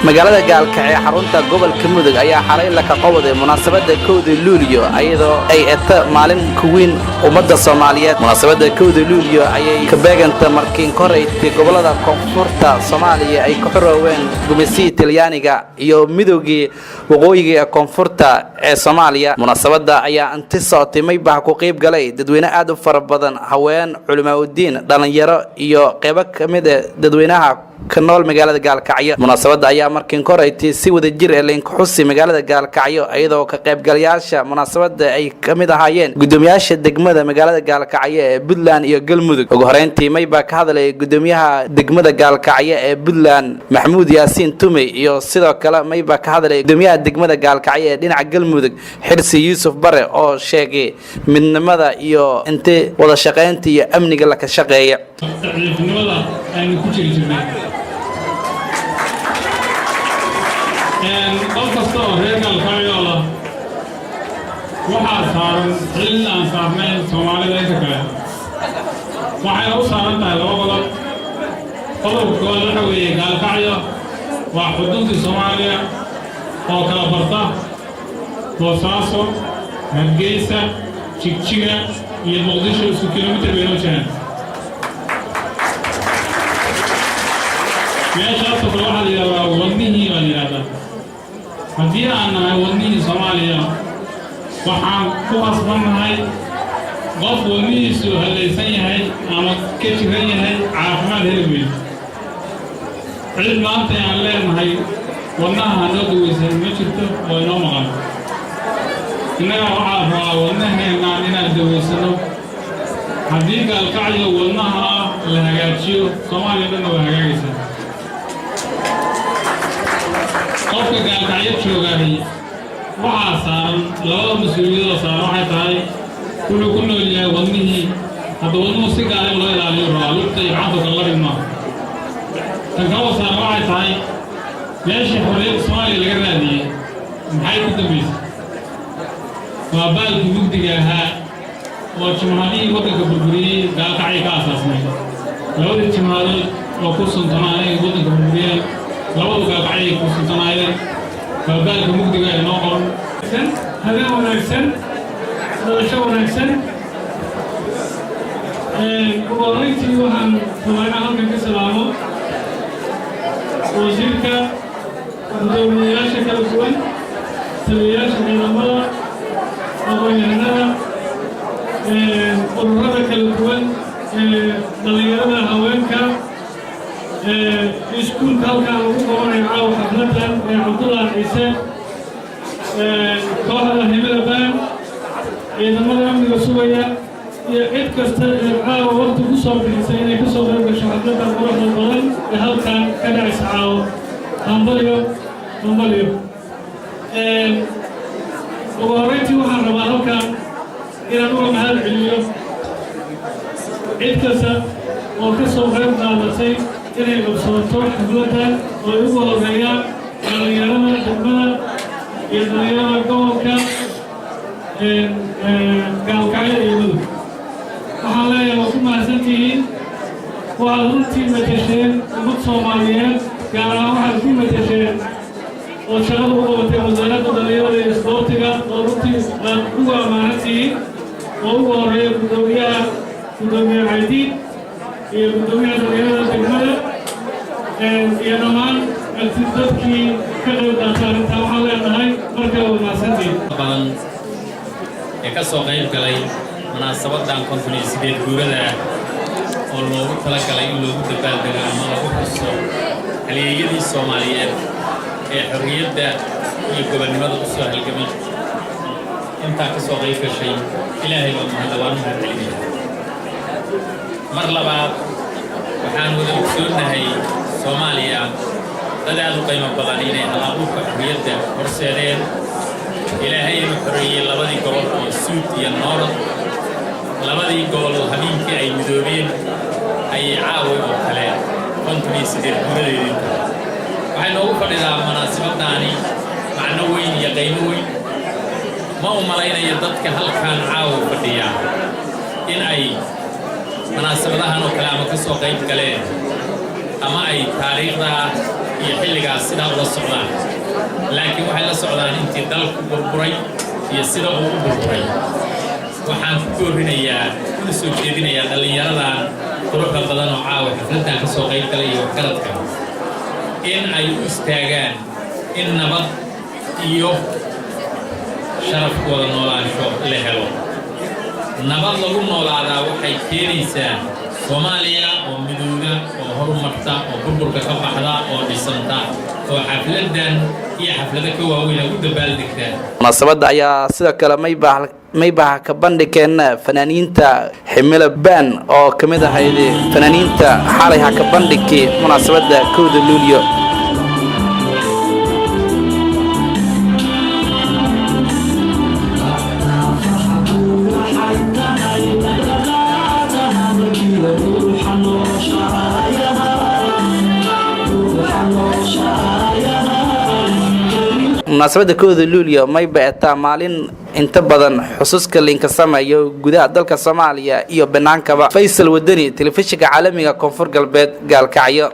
magaalada gaalkacyo xarunta gobolka mudug ayaa xalay la ka qabwaday munaasabada 1 luulyo ayadoo ay eeta maalin ku weyn ummadda Soomaaliyeed munaasabada 1 luulyo ayay ka beeganta markiin koreeytay gobolada koonfurta Soomaaliya ay ku xorooween gumeysiga Talyaaniga iyo midowgii waqooyiga ee koonfurta ee Soomaaliya munaasabada ayaa inta sootimay baa ku qayb galay dadweyne aad u fara badan haween culimaawidiin dhalinyaro iyo qaybo kamid ah dadweynaha كنول مجال الجال كعيا مناسبة أيام مركين كوريتي سوى الجير اللي نكحسي مجال الجال كعيا أيضا كقيب جالياشة مناسبة أي كمية هايين قدومياش الدجمة مجال الجال كعيا بدلان يقل مدق وجهرين تي ما يبقى هذا اللي قدوميها دجمة الجال كعيا بدلان محمود ياسين تومي يصير كلام ما يبقى هذا اللي قدوميها دجمة الجال كعيا دين عقل مدق حرسي يوسف بري أو شيء من ماذا يو أنت ولا شقين تي أمني قال لك الشقية qof kasta oo reer galkacyo ah waxaa saaran xil aan saarnayn Soomaalida inta kale waxay u saaran tahay laba qodob qodobka waxa weeye galkacyo waa xuduudda Soomaaliya oo kala barta Boosaaso Hargeysa Jigjiga iyo Muqdisho isku kiiloomitir weyn oo jiraan meeshaas oo waxa la yiraahdaa wadnihii la yiraahdaa haddii aan nahay wadnihii Soomaaliya waxaan ku qasbannahay qof wadnihiisu halaysan yahay ama ka jiran yahay caafimaad heli weyn cid maanta aan leenahay wadnaha noo daweysan ma jirto oo inoo maqan innaga waxaa rabaa wadnaheena inaan daweysano haddii gaalkacyo wadnaha la hagaajiyo Soomaaliya dhanna waa hagaagaysaa qofka gaalkacyo joogay waxaa saaran laba mas'uuliyad saaran waxay tahay wuxuu ku nool yahay wadnihii hadda wadnuhu si gaar ah loo ilaaliyo raaxo lugta iyo gacanta kala dhigma tan kale saaran waxay tahay meeshii xorriyadda Soomaaliya laga raadiyay maxay ku dambeysay waa baalkii mugdiga ahaa oo jimhadihii waddanka burburiyey gaalkacyo ka asaasmay labadii jimhadood oo ku suntanaaday waddanka burburiyeen labadu gaalkacyo ku suntanaayeen baalka mugdiga ee noo qoran habeen wanaagsan nolosho wanaagsan ugu horreyntii waxaan rabaa halkan ka salaamo wasiirka gudoomiyayaasha kala duwan taliyayaasha ciidamada aqoon-yahanada ururada kala duwan dhalinyarada haweenka iskuulka halkaan lagu qabanayo caawa xafladan Cabdullah Ciise kooxda himada baan ciidamada amniga sugaya iyo cid kasta ee caawa waqti ku soo bixisay inay ka soo qayb gasho xafladan quruxda badan ee halkaan ka dhacaysa caawa hambalyo ugu horreyntii waxaan rabaa halkaan inaan uga mahad celiyo cid kasta oo ka soo qayb qaadatay inay qabsato xafladan oo ugu horeeyaan dhalinyarada degmada iyo dhalinyarada gobolka gaalkacyo iyo mudug waxaan leeyahay waa ku mahadsantihiin waxaad runtii matasheen ummad Soomaaliyeed gaar ahaan waxaad ku matasheen oo shaqada u qabatay wasaaradda dhalinyarada iyo isboortiga oo runtii aad ugu ammaanantihiin oo ugu horeeya gudoomiye Caydiid iyo gudoomiyaha dhalinyarada degmada iyo dhammaan dadkii ka qayb qaatay arrintaa waxaan leenahay markaa waa mahadsantihiin badan ee ka soo qayb galay munaasabadan 58 guurada oo loogu talagalay in loogu dabaaldego ama lagu xuso halyeeyadii Soomaaliyeed ee xorriyadda iyo gobonnimada u soo halgamay intaa ka soo qayb gashay Ilaahay waa mahadcelinayaa mar labaad waxaan wada ogsoonahay Soomaaliya dad aad u qiimo badan inay hal-abuurka xorriyadda horseedeen Ilaahay inuu xoreeyey labadii gobol oo Suud iyo Noord labadii gobol oo habeenkii ay midoobeen ayay caawa oo kale 58 guuradeedii waxay noogu fadhidaa munaasabadani macno weyn iyo qiimo weyn ma u malaynayo dadka halkaan caawa fadhiya in ay munaasabadahan oo kale ama ka soo qayb galeen ama ay taariikhda iyo xilligaas sidaa ula socdaan laakiin waxay la socdaan intii dalku burburay iyo sida uu u burburay waxaan ku koorinayaa una soo jeedinayaa dhallinyaradan quruxda badan oo caawa xafladdan ka soo qayb galay iyo waxgaradka in ay u istaagaan in nabad iyo sharafkooda noolaansho la helo nabad lagu noolaadaa waxay keenaysaa Soomaaliya oo midowda oo horumarta oo burburka ka baxda oo dhisanta oo xafladan iyo xaflada ka waaweyn ugu dabaaldegta munaasabada ayaa sidoo kale maybaha ka bandhigeen fanaaniinta Ximila Baan oo kamid ahayd fanaaniinta xalay ka bandhigay munaasabada 1 Luulyo munaasabada 1 Luulyo mayba etaa maalin inta badan xusuuska linka sameeyo gudaha dalka Soomaaliya iyo banaankaba Faysal Wadani telefishinka caalamiga Koonfur Galbeed Gaalkacyo.